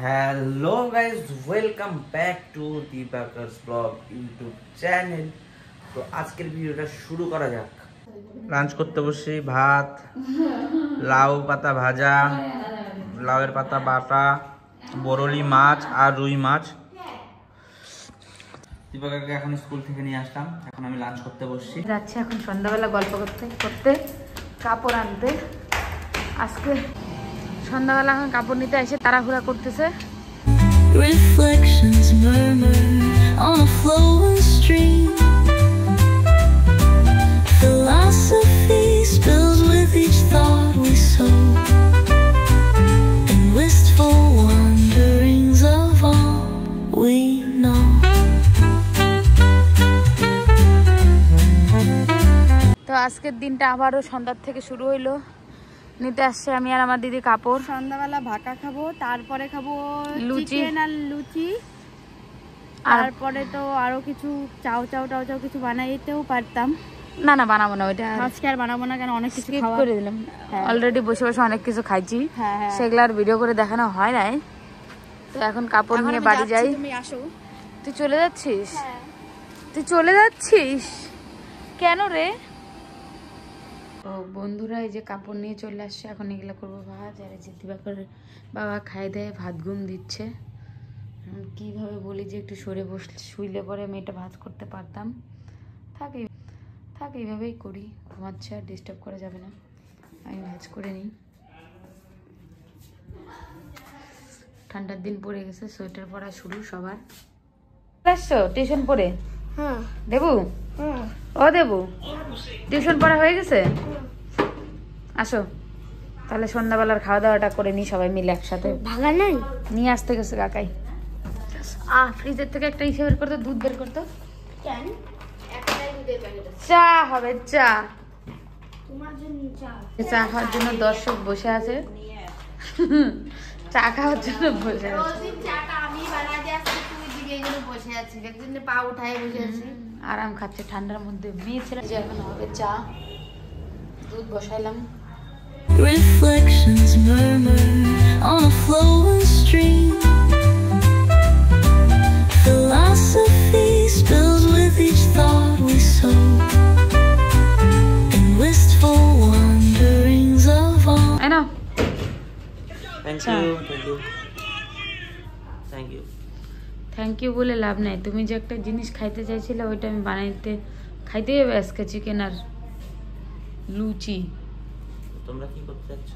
Hello guys, welcome back to Deepakar's blog YouTube channel. तो আজকের ভিডিওটা শুরু করা যাক। লাঞ্চ করতে বসে ভাত, লাউ পাতা ভাজা, লাউয়ের পাতা বাটা, বরলি মাছ আর রুই মাছ। দীপাকাকে এখন স্কুল থেকে নিয়ে আসলাম, এখন আমি লাঞ্চ করতে বসছি। যাচ্ছি এখন সন্ধ্যাবেলা গল্প করতে করতে কাপড় আনতে। আজকে সন্ধ্যাবেলা এখন কাপড় নিতে এসে তাড়াহুড়া করতেছে। Reflections murmur on a flowing stream. Philosophy spills with each thought we sow, and wistful wanderings of all we know. তো আজকের দিনটা আবারও সন্ধ্যার থেকে শুরু হইলো। নিতে আসছে আমি আর আমার দিদি কাপড়। সন্ধ্যাবেলা ভাকা খাবো, তারপরে খাবো লুচি চিকেন আর লুচি, তারপরে তো আরো কিছু চাও কিছু বানাইতেও পারতাম। না না বানাবো না, ওইটা আজকে আর বানাবো না, কারণ অনেক কিছু খাওয়া করে দিলাম। অলরেডি বসে বসে অনেক কিছু খাইছি, সেগুলো আর ভিডিও করে দেখানো হয় নাই। তো এখন কাপড় নিয়ে বাড়ি যাই। তুমি আসো। তুই চলে যাচ্ছিস? তুই চলে যাচ্ছিস কেন রে? ও বন্ধুরা, এই যে কাপড় নিয়ে চলে আসছে, এখন এগুলো করবো ভাত। আর এই যে দিবাকর বাবা খাই দেয়, ভাত ঘুম দিচ্ছে। কিভাবে বলি যে একটু সরে শুইলে পরে আমি এটা ভাত করতে পারতাম। থাক এইভাবেই করি, ঘুমাচ্ছে, আর ডিস্টার্ব করা যাবে না। আমি ভাজ করে নিই। ঠান্ডার দিন পড়ে গেছে, সোয়েটার পরা শুরু সবার। আসছো টিউশন পড়ে? দেবু, ও দেবু, টিউশন পড়া হয়ে গেছে? আসো তাহলে সন্ধ্যাবেলার খাওয়া দাওয়াটা করে নি সবাই মিলে একসাথে। ভাগা নাই নিয়ে আসতে গেছে কাকাই। ফ্রিজের থেকে একটা ইসে বের করতো, দুধ বের করতো। কেন? একটাই দুধের প্যাকেট আছে। চা হবে, চা। তোমার জন্য চা। চা খাওয়ার জন্য দর্শক বসে আছে, চা খাওয়ার জন্য বসে আছে। রোজদিন চাটা আমি বানাই দিয়ে আসছি, তুই দিকে এগুলো বসে আছিস, একদিন পা উঠায় বসে আছি, আরাম খাচ্ছে ঠান্ডার মধ্যে। মেয়ে ছেলে যে এখন হবে চা, দুধ বসাইলাম। Reflections murmur on a flowing stream. Philosophy spills with each thought we sow, and wistful wanderings of all. I know. Thank you বলে লাভ নাই। তুমি যে একটা জিনিস খাইতে চাইছিলে ওইটা আমি খাইতে হবে আজকে, চিকেন আর লুচি। তোমরা কি করতে যাচ্ছ?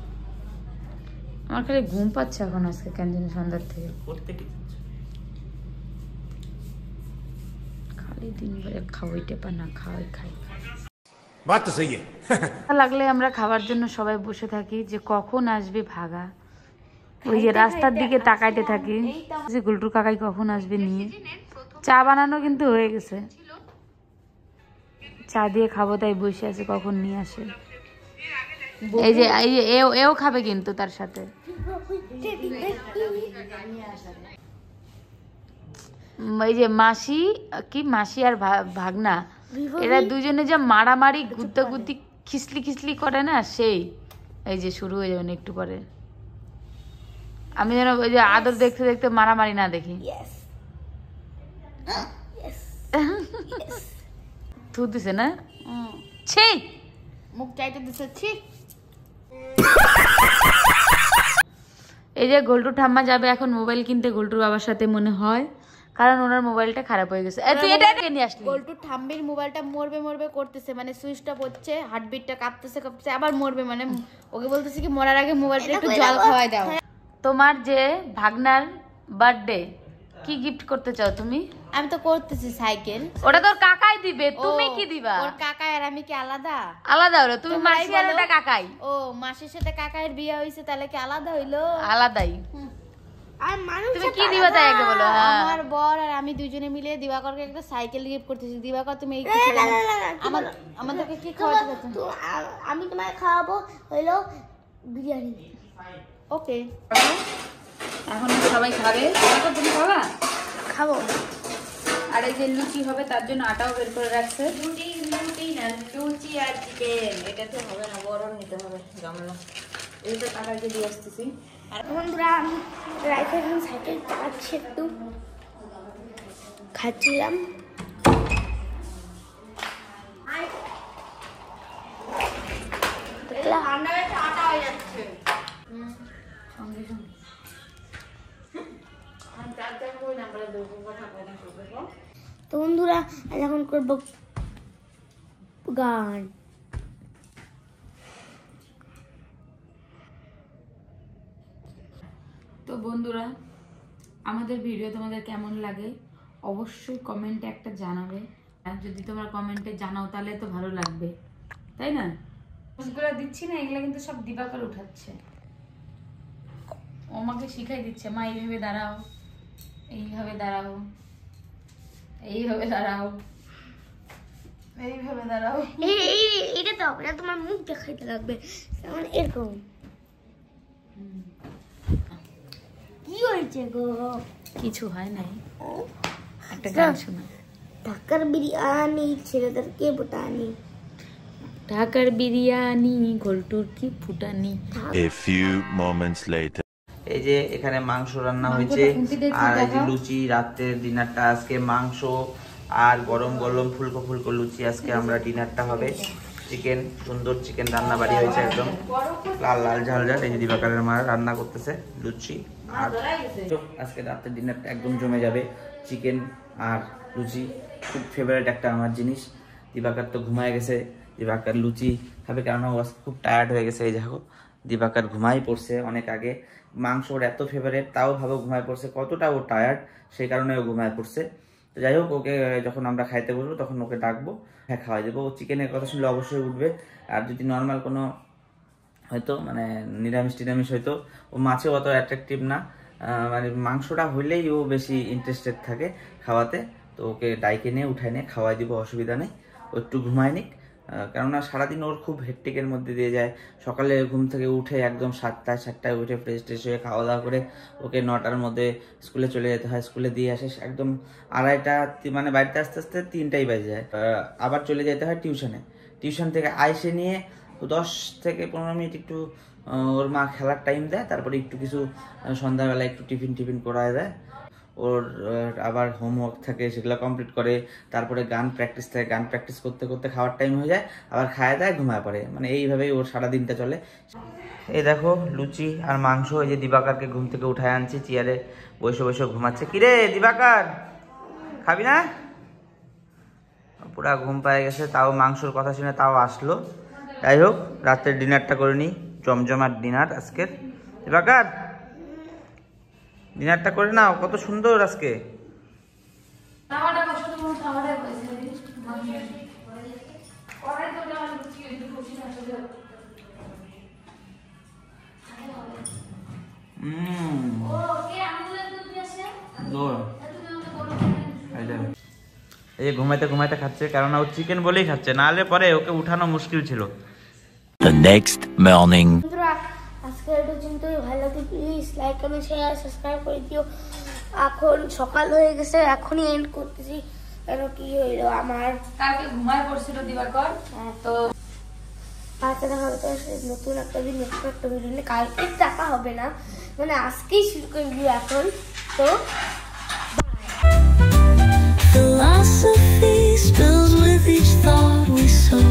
আমার খালি ঘুম পাচ্ছে এখন আজকে, কেন জানি সন্ধ্যার থেকে। করতে কি যাচ্ছ? খালি দিন ভরে খাওয়াই টেপা না খাওয়াই খাই। বাত তো সহি লাগলে আমরা খাবার জন্য সবাই বসে থাকি যে কখন আসবে ভাগা। ওই যে রাস্তার দিকে তাকাইতে থাকি যে গুলটুর কাকাই কখন আসবে নিয়ে। চা বানানো কিন্তু হয়ে গেছে, চা দিয়ে খাবো তাই বসে আছে কখন নিয়ে আসে। এই যে এও খাবে কিন্তু তার সাথে। এই যে মাসি আর ভাগনা, এরা দুজনে যে মারামারি গুদ্দাগুদ্দি খিসলি করে না, সেই এই যে শুরু হয়ে যাবে একটু পরে। আমি যেন ওই যে আদর দেখতে দেখতে মারামারি না দেখি। থু দিছে না, ছি মুখ চাইতে দিছে, ছি। এই যে গোল্টু ঠাম্মা যাবে এখন মোবাইল কিনতে গোল্টুর বাবার সাথে মনে হয়, কারণ ওনার মোবাইলটা খারাপ হয়ে গেছে। তুই এটা নিয়ে আসলি? গোল্টু ঠাম্মির মোবাইলটা মরবে করতেছে, মানে সুইচটা হচ্ছে, হার্টবিটটা কাঁপতেছে আবার মরবে, মানে ওকে বলতেছে কি মরার আগে মোবাইলটা একটু জল খাওয়াই দাও। তোমার যে ভাগনার বার্থডে, কি গিফট করতে চাও তুমি? আমি তো করতেছি সাইকেল। ওটা তোর কাকাই দিবে, তুমি কি দিবা? ওর কাকা আর আমি কি আলাদা? আলাদা হলো, তুমি মাসি আর ওটা কাকাই। ও মাসির সাথে কাকায়ের বিয়ে হইছে, তাহলে কি আলাদা হইলো? আলাদাই। আর মানুষ তুমি কি দিবা তাই আগে বলো। আমার বর আর আমি দুজনে মিলে দিবাকরকে একটা সাইকেল গিফট করতেছি। দিবাকর তুমি আমাদেরকে কি খাওয়াতে যাচ্ছ? আমি তোমায় খাওয়াবো হইলো বিরিয়ানি। ওকে, এখন সবাই খাবে। তুমি খাবা? খাবো। আর এই যে লুচি হবে তার জন্য আটাও বের করে রাখছে। লুচি আর চিকেন, এটা তো হবে না, বড় নিতে হবে গামলা। এইটা কাকাকে দিয়ে আসতেছি। বন্ধুরা আমি রাইফেল সাইকেল চালাচ্ছি, একটু খাচ্ছিলাম। তো বন্ধুরা এখন করবো গান। তো বন্ধুরা আমাদের ভিডিও তোমাদের কেমন লাগে অবশ্যই কমেন্টে একটা জানাবে। আর যদি তোমরা কমেন্টে জানাও তাহলে তো ভালো লাগবে, তাই না? এগুলো দিচ্ছি না, এগুলো কিন্তু সব দিবাকর উঠাচ্ছে। ও আমাকে শিখাই দিচ্ছে, মা এইভাবে দাঁড়াও, এইভাবে দাঁড়াও, এইভাবে দাঁড়াও, এইভাবে দাঁড়াও। এটা তো হবে না, তোমার মুখ দেখাইতে লাগবে এরকম। কি হয়েছে গো? কিছু হয় নাই, একটা গান শোনা। ঢাকার বিরিয়ানি ছেলেদেরকে বোটানি, ঢাকার বিরিয়ানি ঘোলটুর কি ফুটানি। A few moments later. এই যে এখানে মাংস রান্না হয়েছে, আর এই যে লুচি, রাতের ডিনারটা আজকে মাংস আর গরম গরম ফুলকো ফুলকো লুচি। আজকে আমরা ডিনারটা হবে চিকেন, সুন্দর চিকেন রান্না বাড়ি হয়েছে, একদম লাল লাল ঝাল ঝাল। এই যে দিবাকরের মা রান্না করতেছে লুচি, আর আজকে রাতের ডিনারটা একদম জমে যাবে। চিকেন আর লুচি খুব ফেভারিট একটা আমার জিনিস। দিবাকর তো ঘুমায় গেছে, দিবাকর লুচি খাবে, কারণ ও খুব টায়ার্ড হয়ে গেছে। এই দেখো দিবাকর ঘুমাই পড়ছে অনেক আগে। মাংস ওর এত ফেভারিট, তাও ভালো ঘুমায় পড়ছে, কতটা ও টায়ার্ড সেই কারণে ও ঘুমায় পড়ছে। তো যাই হোক, ওকে যখন আমরা খাইতে বসবো তখন ওকে ডাকবো, হ্যাঁ খাওয়াই দেবো। ও চিকেনের কথা শুনলে অবশ্যই উঠবে। আর যদি নর্মাল কোনো হয়তো মানে নিরামিষ টিরামিষ হয়তো, ও মাছেও অত অ্যাট্রাকটিভ না, মানে মাংসটা হইলেই ও বেশি ইন্টারেস্টেড থাকে খাওয়াতে। তো ওকে ডাইকে নিয়ে উঠাই নিয়ে খাওয়াই দিব, অসুবিধা নেই। ও একটু ঘুমায় নিক, কেননা সারাদিন ওর খুব হেক্টিকের মধ্যে দিয়ে যায়। সকালে ঘুম থেকে উঠে একদম 7টায় উঠে ফ্রেশ ট্রেশ হয়ে খাওয়া দাওয়া করে ওকে 9টার মধ্যে স্কুলে চলে যেতে হয়। স্কুলে দিয়ে আসে একদম 2:30, মানে বাড়িতে আস্তে আস্তে 3টাই বেজে যায়। আবার চলে যেতে হয় টিউশনে। টিউশন থেকে আইসে নিয়ে 10 থেকে 15 মিনিট একটু ওর মা খেলার টাইম দেয়, তারপরে একটু কিছু সন্ধ্যাবেলা একটু টিফিন করায় দেয়। ওর আবার হোমওয়ার্ক থাকে, সেগুলো কমপ্লিট করে। তারপরে গান প্র্যাকটিস থাকে, গান প্র্যাকটিস করতে করতে খাওয়ার টাইম হয়ে যায়, আবার খায় দেয়, ঘুমায় পড়ে। মানে এইভাবেই ওর সারা দিনটা চলে। এই দেখো লুচি আর মাংস, এই যে দিবাকরকে ঘুম থেকে উঠায় আনছি, চেয়ারে বসে বসে ঘুমাচ্ছে। কিরে দিবাকর, খাবি না? পুরা ঘুম পায়ে গেছে, তাও মাংসর কথা শুনে তাও আসলো। যাই হোক, রাতের ডিনারটা করে নিই, জমজমাট ডিনার আজকের। দিবাকর ডিনারটা করে নাও, কত সুন্দর আজকে। এই ঘুমাইতে ঘুমাইতে খাচ্ছে, কারণ ও চিকেন বলেই খাচ্ছে, নাহলে পরে ওকে উঠানো মুশকিল ছিল। The next morning. বন্ধুরা আজকের পর্যন্তই, ভালো লাগে please like comment share subscribe করে দিও। এখন সকাল হয়ে গেছে, এখনই এন্ড করতেছি। কেন কি হইলো আমার, কালকে ঘুমায় পড়ছিল দিবাকর, তো কালকে দেখা হতো নতুন একটা দিন, নতুন একটা ভিডিও নিয়ে। কালকে দেখা হবে না, মানে আজকেই শুরু করে দিও এখন। তো Philosophy spills with each thought we sow.